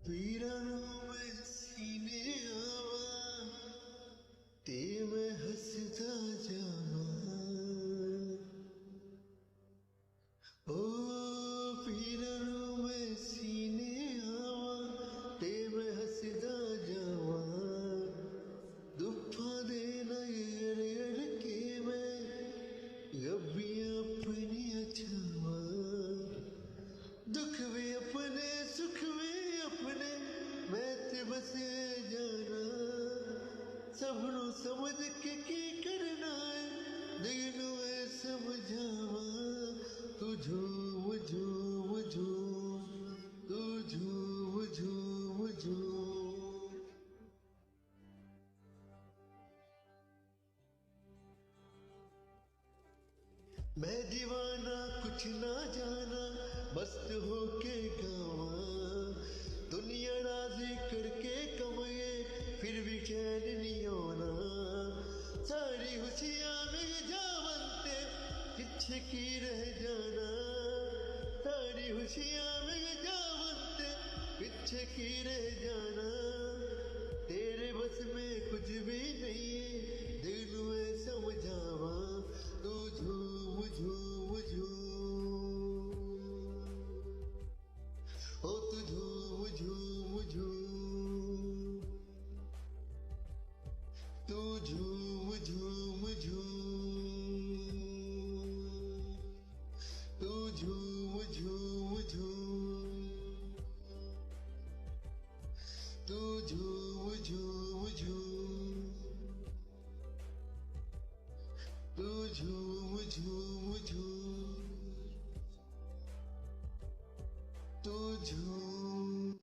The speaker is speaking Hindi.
पीरां में सीने आवा ते मैं हसदा जावा। ओ पीरां में सीने आवा ते मैं हसदा जावा। दुफा देना अड़ के मैं गब्बियां अपनी छावा। दुख भी अपने सुख भी अपने मैं ते बसे जाना। सबनों समझ के की करना है दिनों है समझावा। तू झूम झूम झूम तू झूम झूम झूम। मैं दीवाना कुछ ना जाना मस्त होके गावा। दुनिया राजी करके कमाए फिर भी चैन नहीं आना। सारी खुशियां मिल जावंते पीछे की रह जाना। सारी खुशियां मिल जावंते पीछे की रह जाना। तेरे बस में कुछ भी नहीं है दिल में समझावा। तू झूम झूम झूम ओ तू झूम झूम झूम तू झूम झूम झूम तू झूम झूम झूम तू झूम झूम झूम तू झूम झूम झूम तू झूम